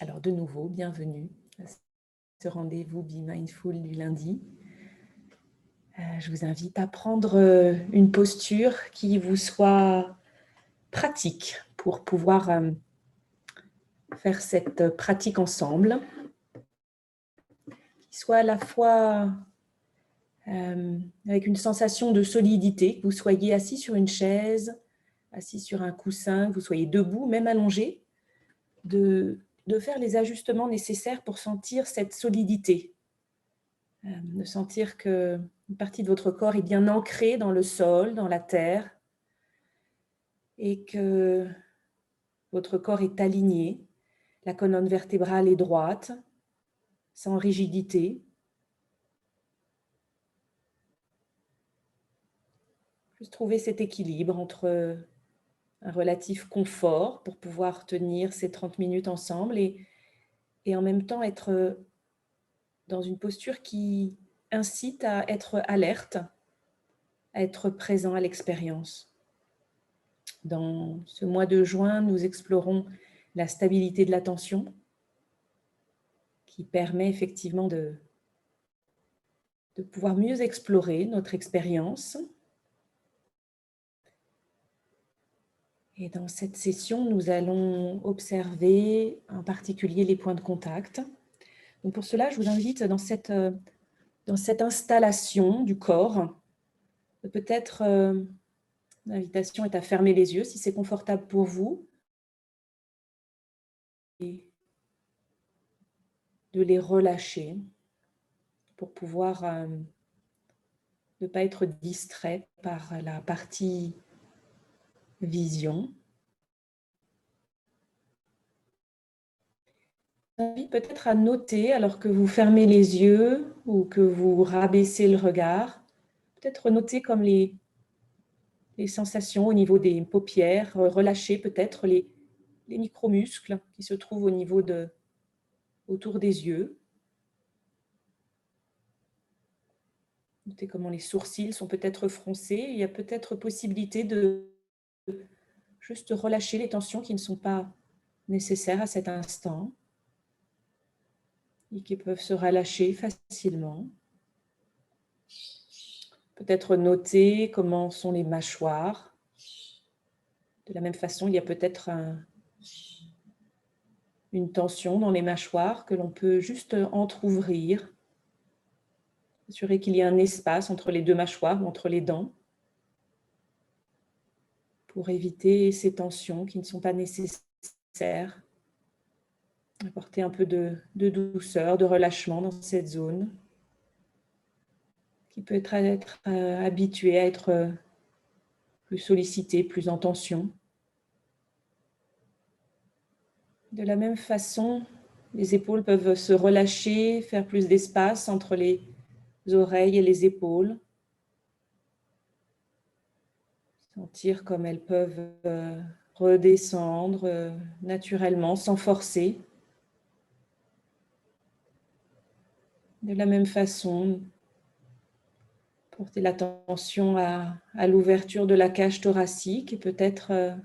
Alors de nouveau, bienvenue à ce rendez-vous Be Mindful du lundi. Je vous invite à prendre une posture qui vous soit pratique pour pouvoir faire cette pratique ensemble, qui soit à la fois avec une sensation de solidité, que vous soyez assis sur une chaise, assis sur un coussin, que vous soyez debout, même allongé, de faire les ajustements nécessaires pour sentir cette solidité, de sentir qu'une partie de votre corps est bien ancrée dans le sol, dans la terre, et que votre corps est aligné, la colonne vertébrale est droite, sans rigidité. Juste trouver cet équilibre entre un relatif confort pour pouvoir tenir ces 30 minutes ensemble et en même temps être dans une posture qui incite à être alerte, à être présent à l'expérience. Dans ce mois de juin, nous explorons la stabilité de l'attention qui permet effectivement de pouvoir mieux explorer notre expérience. Et dans cette session, nous allons observer en particulier les points de contact. Donc pour cela, je vous invite dans cette installation du corps, peut-être l'invitation est à fermer les yeux si c'est confortable pour vous, et de les relâcher pour pouvoir ne pas être distrait par la partie vision. Je vous invite peut-être à noter, alors que vous fermez les yeux ou que vous rabaissez le regard, peut-être noter comme les sensations au niveau des paupières, relâcher peut-être les micro-muscles qui se trouvent au niveau autour des yeux. Notez comment les sourcils sont peut-être froncés. Il y a peut-être possibilité de juste relâcher les tensions qui ne sont pas nécessaires à cet instant et qui peuvent se relâcher facilement. Peut-être noter comment sont les mâchoires. De la même façon, il y a peut-être une tension dans les mâchoires que l'on peut juste entrouvrir. Assurer qu'il y ait un espace entre les deux mâchoires ou entre les dents pour éviter ces tensions qui ne sont pas nécessaires. Apporter un peu de douceur, de relâchement dans cette zone qui peut être habituée à être plus sollicitée, plus en tension. De la même façon, les épaules peuvent se relâcher, faire plus d'espace entre les oreilles et les épaules. Sentir comme elles peuvent redescendre naturellement, sans forcer. De la même façon, porter l'attention à l'ouverture de la cage thoracique et peut-être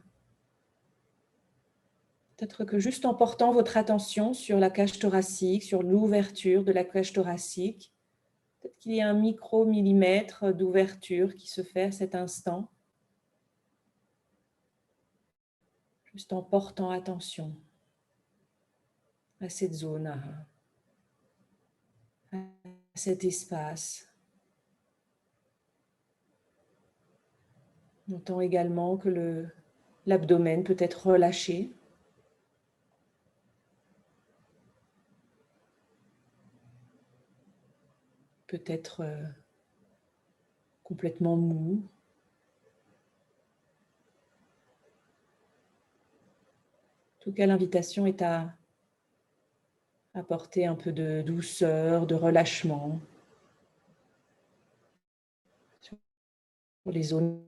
que juste en portant votre attention sur la cage thoracique, sur l'ouverture de la cage thoracique, peut-être qu'il y a un micro-millimètre d'ouverture qui se fait à cet instant, juste en portant attention à cette zone, à cet espace. Notons également que l'abdomen peut être relâché. Peut-être complètement mou. En tout cas, l'invitation est à apporter un peu de douceur, de relâchement sur les zones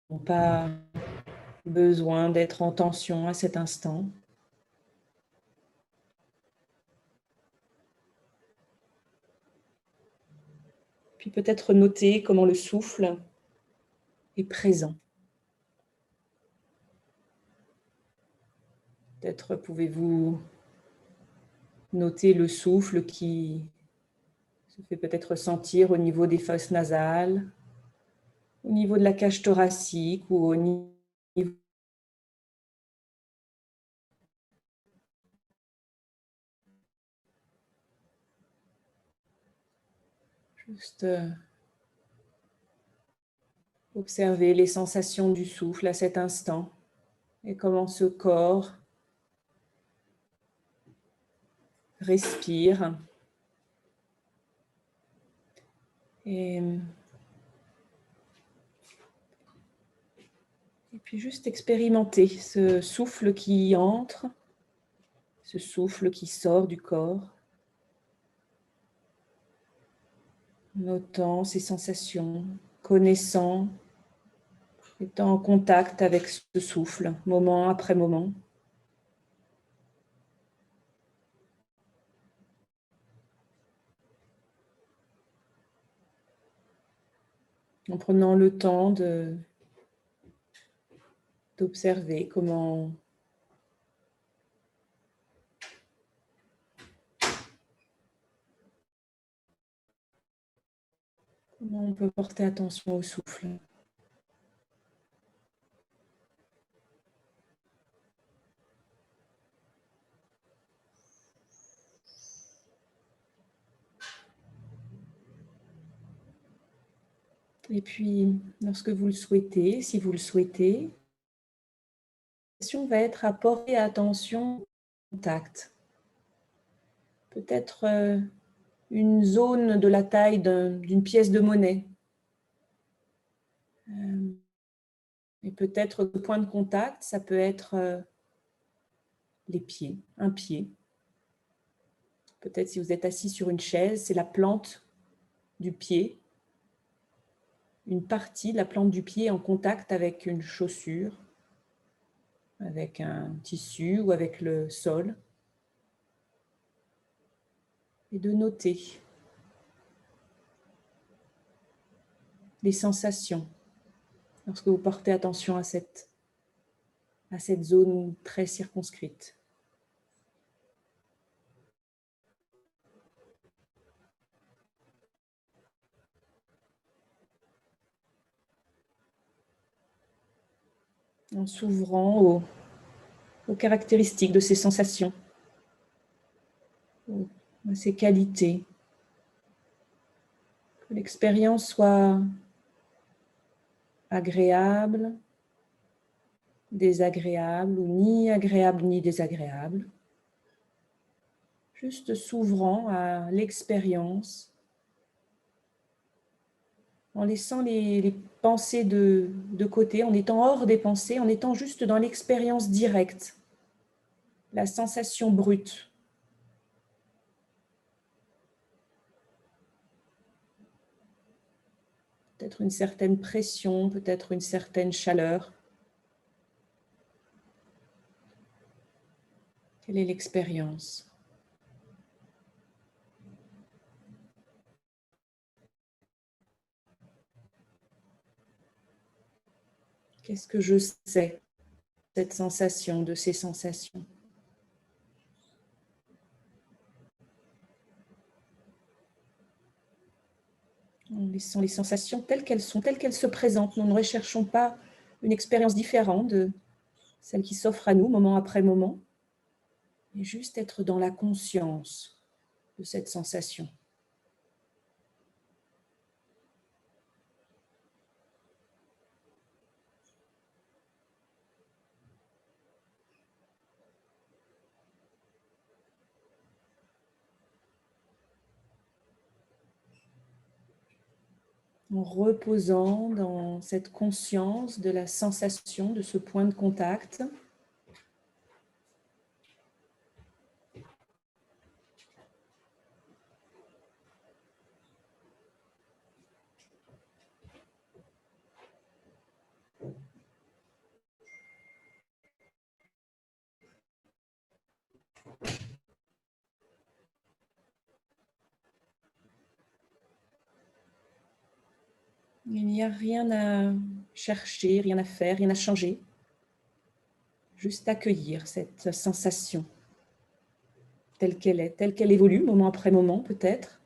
qui n'ont pas besoin d'être en tension à cet instant. Puis peut-être noter comment le souffle est présent. Peut-être pouvez-vous Notez le souffle qui se fait peut-être sentir au niveau des fosses nasales, au niveau de la cage thoracique ou au niveau juste observer les sensations du souffle à cet instant et comment ce corps respire. Et puis juste expérimenter ce souffle qui entre, ce souffle qui sort du corps, notant ces sensations, connaissant, étant en contact avec ce souffle, moment après moment. En prenant le temps d'observer comment on peut porter attention au souffle. Et puis, lorsque vous le souhaitez, si vous le souhaitez, la question va être à porter attention au contact. Peut-être une zone de la taille d'une pièce de monnaie. Et peut-être le point de contact, ça peut être les pieds, un pied. Peut-être si vous êtes assis sur une chaise, c'est la plante du pied, une partie de la plante du pied en contact avec une chaussure, avec un tissu ou avec le sol. Et de noter les sensations lorsque vous portez attention à cette zone très circonscrite. En s'ouvrant aux caractéristiques de ces sensations, à ces qualités. Que l'expérience soit agréable, désagréable, ou ni agréable ni désagréable. Juste s'ouvrant à l'expérience, en laissant les pensées de côté, en étant hors des pensées, en étant juste dans l'expérience directe, la sensation brute. Peut-être une certaine pression, peut-être une certaine chaleur. Quelle est l'expérience ? Qu'est-ce que je sais, cette sensation, de ces sensations ? En laissant les sensations telles qu'elles sont, telles qu'elles se présentent. Nous ne recherchons pas une expérience différente de celle qui s'offre à nous moment après moment, mais juste être dans la conscience de cette sensation. En reposant dans cette conscience de la sensation de ce point de contact. Il n'y a rien à chercher, rien à faire, rien à changer. Juste accueillir cette sensation telle qu'elle évolue, moment après moment peut-être.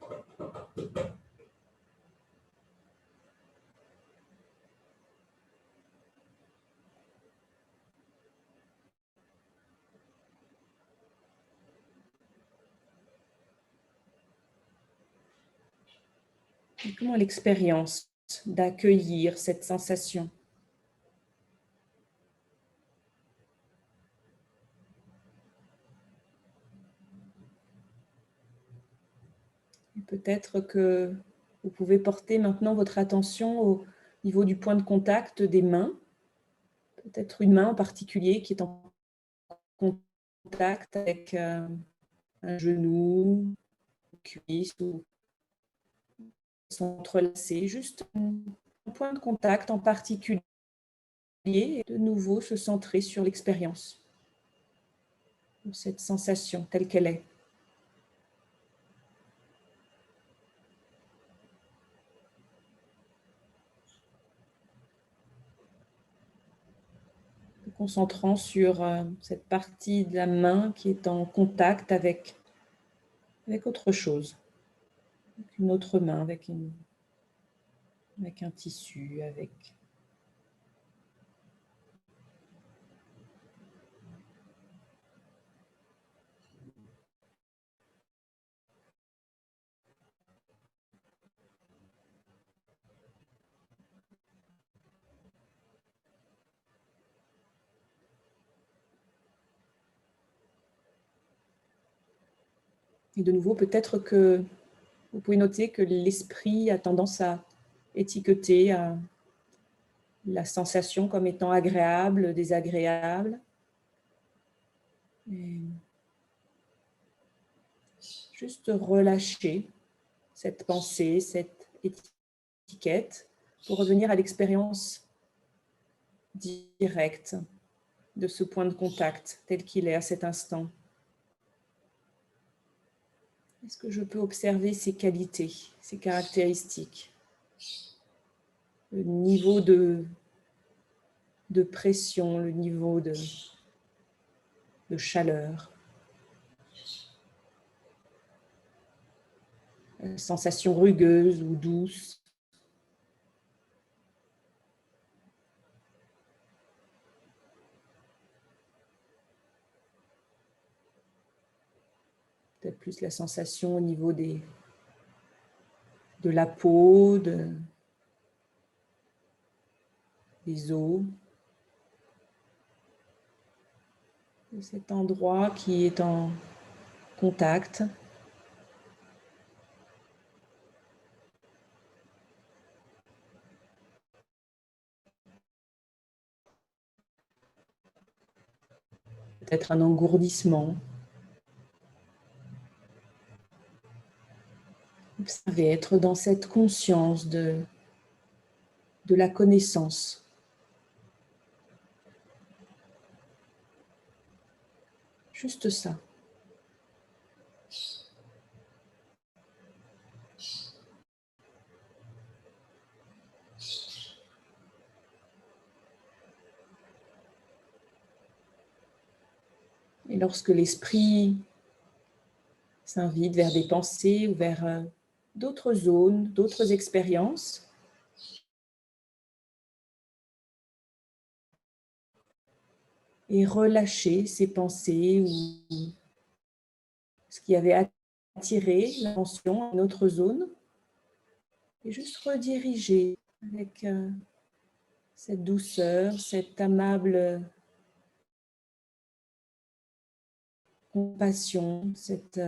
Et comment l'expérience d'accueillir cette sensation? Peut-être que vous pouvez porter maintenant votre attention au niveau du point de contact des mains. Peut-être une main en particulier qui est en contact avec un genou, une cuisse, ou s'entrelacer. Juste un point de contact en particulier et de nouveau se centrer sur l'expérience, sur cette sensation telle qu'elle est. Concentrant sur cette partie de la main qui est en contact avec autre chose, avec une autre main, avec un tissu, avec... Et de nouveau, peut-être que vous pouvez noter que l'esprit a tendance à étiqueter la sensation comme étant agréable, désagréable. Et juste relâcher cette pensée, cette étiquette, pour revenir à l'expérience directe de ce point de contact tel qu'il est à cet instant. Est-ce que je peux observer ses qualités, ses caractéristiques, le niveau de pression, le niveau de chaleur, sensation rugueuse ou douce. Peut-être plus la sensation au niveau de la peau, des os. De cet endroit qui est en contact. Peut-être un engourdissement. Observer, être dans cette conscience de la connaissance. Juste ça. Et lorsque l'esprit s'invite vers des pensées ou vers d'autres zones, d'autres expériences, et relâcher ces pensées ou ce qui avait attiré l'attention à une autre zone, et juste rediriger avec cette douceur, cette amable compassion, cette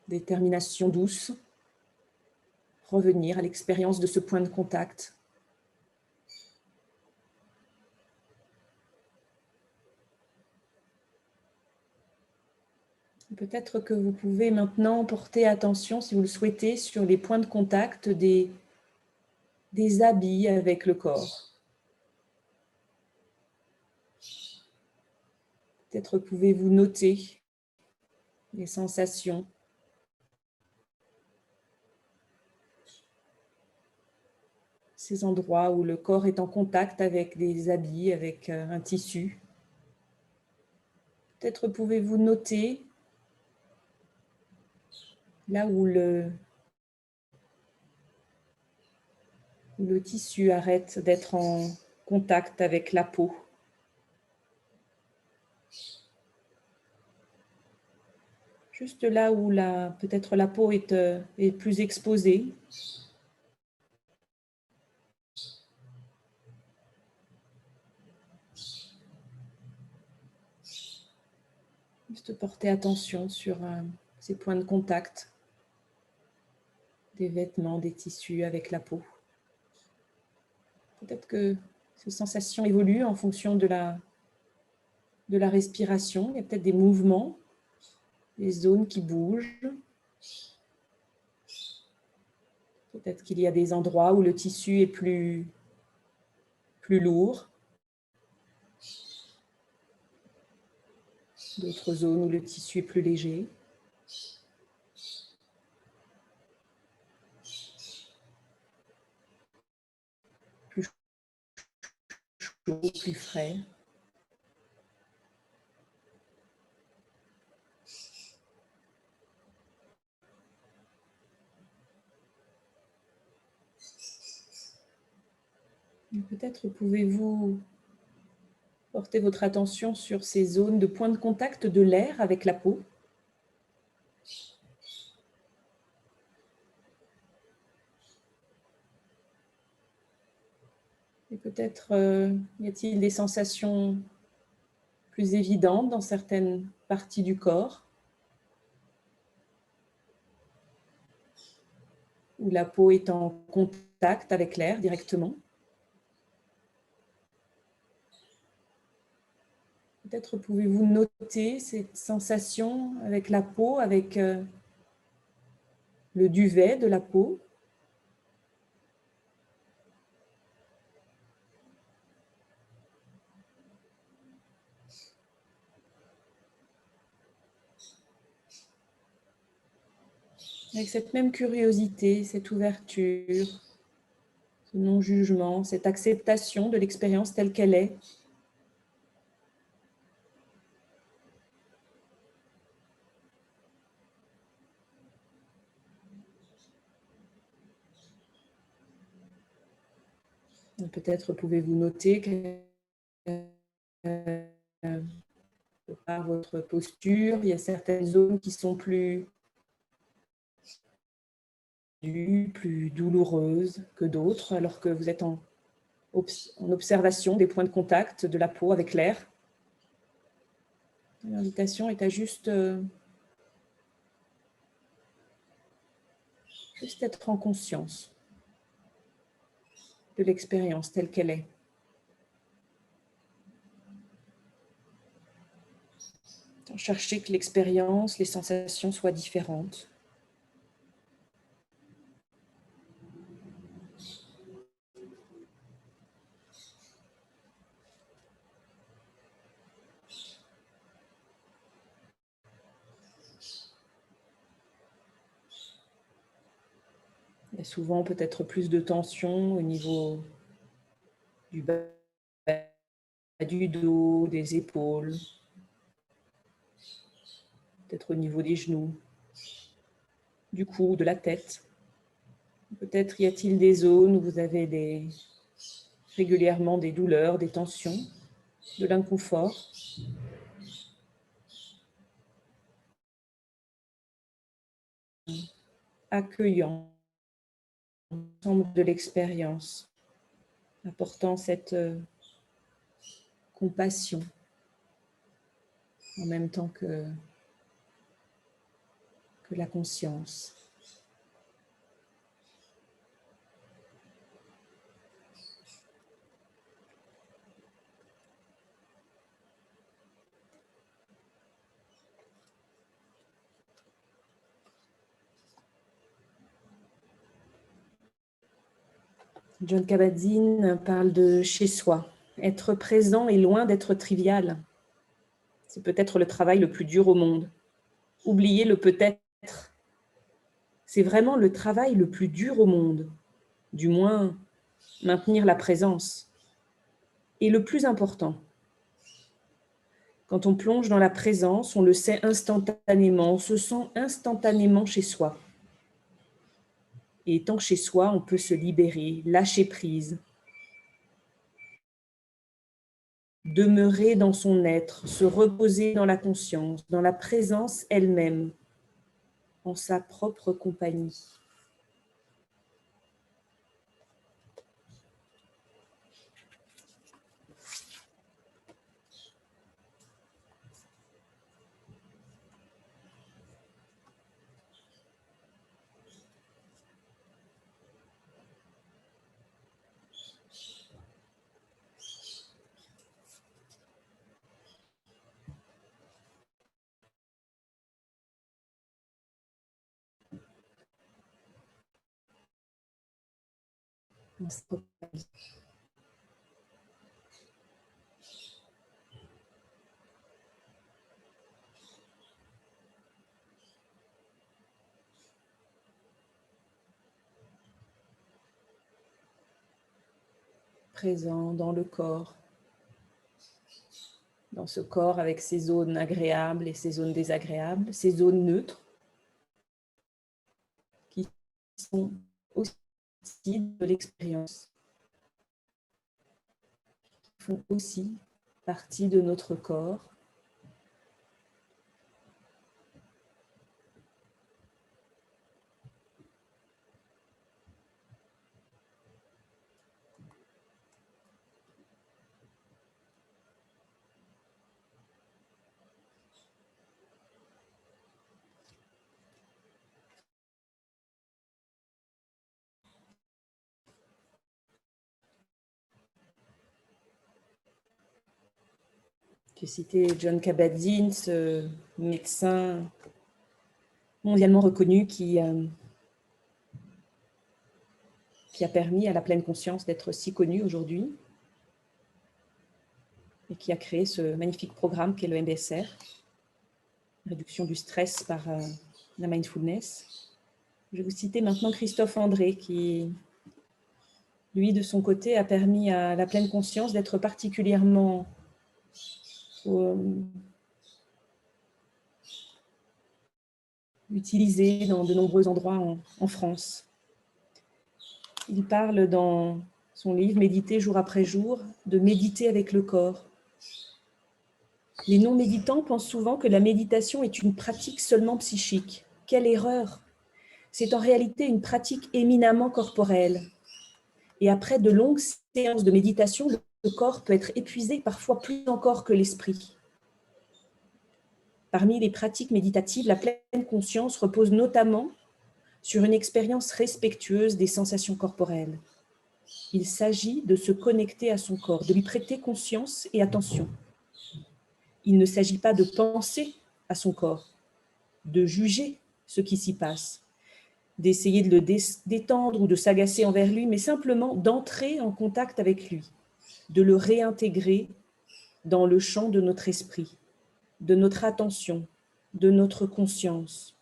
détermination douce, revenir à l'expérience de ce point de contact. Peut-être que vous pouvez maintenant porter attention, si vous le souhaitez, sur les points de contact des habits avec le corps. Peut-être pouvez-vous noter les sensations. Ces endroits où le corps est en contact avec des habits, avec un tissu. Peut-être pouvez-vous noter là où le tissu arrête d'être en contact avec la peau. Juste là où peut-être la peau est plus exposée. Juste porter attention sur ces points de contact des vêtements, des tissus avec la peau. Peut-être que ces sensations évoluent en fonction de la respiration. Il y a peut-être des mouvements, des zones qui bougent. Peut-être qu'il y a des endroits où le tissu est plus lourd. D'autres zones où le tissu est plus léger. Plus chaud, plus frais. Peut-être pouvez-vous porter votre attention sur ces zones de point de contact de l'air avec la peau. Et peut-être y a-t-il des sensations plus évidentes dans certaines parties du corps, où la peau est en contact avec l'air directement. Peut-être pouvez-vous noter cette sensation avec la peau, avec le duvet de la peau. Avec cette même curiosité, cette ouverture, ce non-jugement, cette acceptation de l'expérience telle qu'elle est. Peut-être pouvez-vous noter que par votre posture, il y a certaines zones qui sont plus douloureuses que d'autres, alors que vous êtes en observation des points de contact de la peau avec l'air. L'invitation est à juste être en conscience de l'expérience telle qu'elle est. Sans chercher que l'expérience, les sensations soient différentes. Il y a souvent peut-être plus de tension au niveau du bas du dos, des épaules, peut-être au niveau des genoux, du cou, de la tête. Peut-être y a-t-il des zones où vous avez régulièrement des douleurs, des tensions, de l'inconfort. Accueillant l'ensemble de l'expérience, apportant cette compassion en même temps que la conscience. Jon Kabat-Zinn parle de chez soi. Être présent est loin d'être trivial. C'est peut-être le travail le plus dur au monde. Oublier le peut-être. C'est vraiment le travail le plus dur au monde. Du moins, maintenir la présence. Et le plus important, quand on plonge dans la présence, on le sait instantanément, on se sent instantanément chez soi. Et étant chez soi, on peut se libérer, lâcher prise, demeurer dans son être, se reposer dans la conscience, dans la présence elle-même, en sa propre compagnie. En sa compagnie. Présent dans le corps, dans ce corps avec ses zones agréables et ses zones désagréables, ses zones neutres, qui sont aussi de l'expérience, qui font aussi partie de notre corps. J'ai cité Jon Kabat-Zinn, ce médecin mondialement reconnu qui a permis à la pleine conscience d'être si connue aujourd'hui et qui a créé ce magnifique programme qu'est le MBSR, réduction du stress par la mindfulness. Je vais vous citer maintenant Christophe André qui, lui, de son côté, a permis à la pleine conscience d'être particulièrement utilisé dans de nombreux endroits en France. Il parle dans son livre « Méditer jour après jour » de méditer avec le corps. Les non-méditants pensent souvent que la méditation est une pratique seulement psychique. Quelle erreur! C'est en réalité une pratique éminemment corporelle. Et après de longues séances de méditation, le corps peut être épuisé, parfois plus encore que l'esprit. Parmi les pratiques méditatives, la pleine conscience repose notamment sur une expérience respectueuse des sensations corporelles. Il s'agit de se connecter à son corps, de lui prêter conscience et attention. Il ne s'agit pas de penser à son corps, de juger ce qui s'y passe, d'essayer de le détendre ou de s'agacer envers lui, mais simplement d'entrer en contact avec lui, de le réintégrer dans le champ de notre esprit, de notre attention, de notre conscience,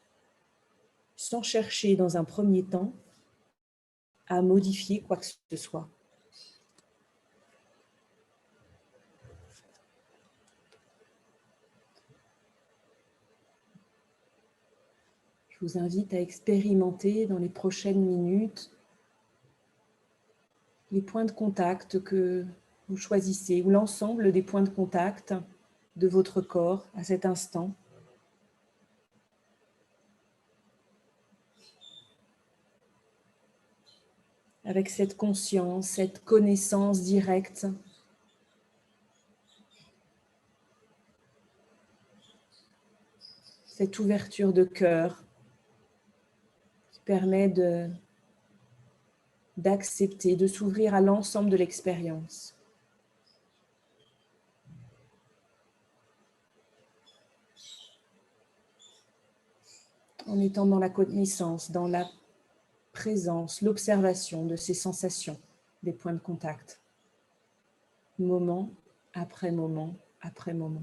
sans chercher dans un premier temps à modifier quoi que ce soit. Je vous invite à expérimenter dans les prochaines minutes les points de contact que vous choisissez ou l'ensemble des points de contact de votre corps à cet instant. Avec cette conscience, cette connaissance directe cette ouverture de cœur qui permet d'accepter, de s'ouvrir à l'ensemble de l'expérience. En étant dans la connaissance, dans la présence, l'observation de ces sensations, des points de contact, moment après moment après moment.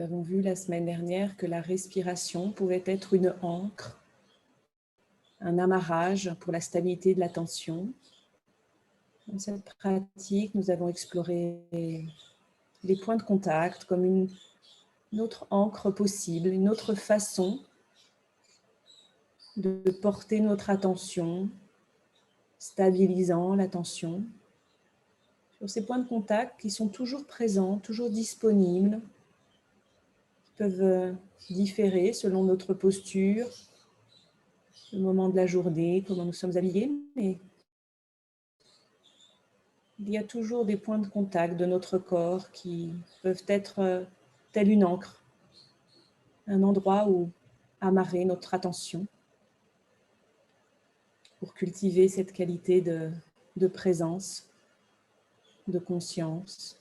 Nous avons vu la semaine dernière que la respiration pouvait être une ancre, un amarrage pour la stabilité de l'attention. Dans cette pratique, nous avons exploré les points de contact comme une autre ancre possible, une autre façon de porter notre attention, stabilisant l'attention sur ces points de contact qui sont toujours présents, toujours disponibles, qui peuvent différer selon notre posture, le moment de la journée, comment nous sommes habillés, mais il y a toujours des points de contact de notre corps qui peuvent être telle une ancre, un endroit où amarrer notre attention pour cultiver cette qualité de présence, de conscience.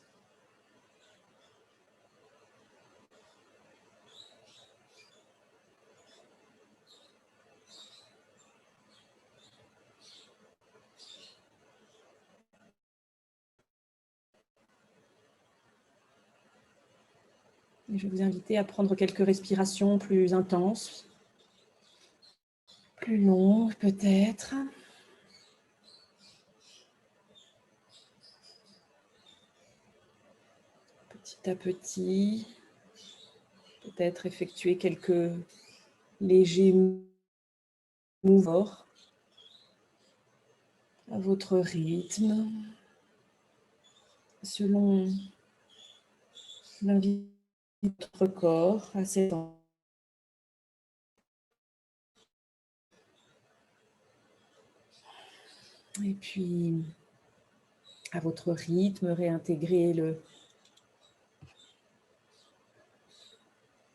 Et je vais vous inviter à prendre quelques respirations plus intenses, plus longues peut-être. Petit à petit, peut-être effectuer quelques légers mouvements à votre rythme, selon l'envie de votre corps à cet endroit. Et puis, à votre rythme, réintégrer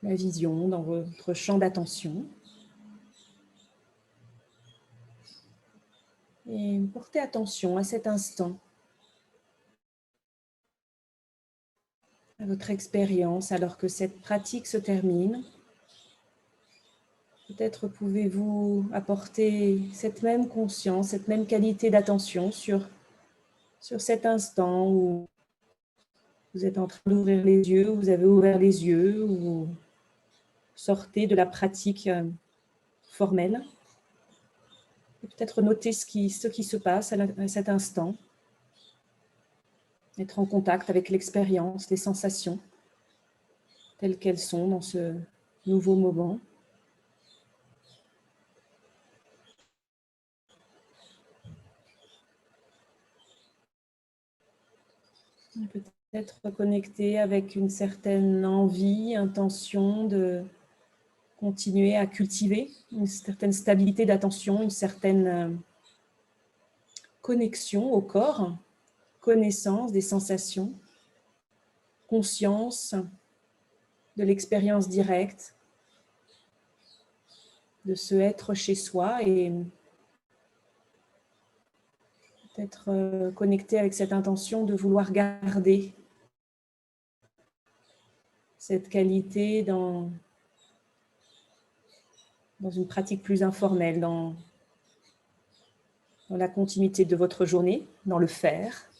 la vision dans votre champ d'attention. Et portez attention à cet instant, à votre expérience, alors que cette pratique se termine. Peut-être pouvez-vous apporter cette même conscience, cette même qualité d'attention sur cet instant où vous êtes en train d'ouvrir les yeux, où vous avez ouvert les yeux, où vous sortez de la pratique formelle. Et peut-être noter ce qui se passe à cet instant. Être en contact avec l'expérience, les sensations, telles qu'elles sont dans ce nouveau moment. Peut-être reconnecter avec une certaine envie, intention de continuer à cultiver une certaine stabilité d'attention, une certaine connexion au corps, connaissance des sensations, conscience de l'expérience directe, de ce être chez soi et peut-être connecté avec cette intention de vouloir garder cette qualité dans une pratique plus informelle, dans la continuité de votre journée, dans le faire,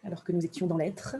alors que nous étions dans l'être.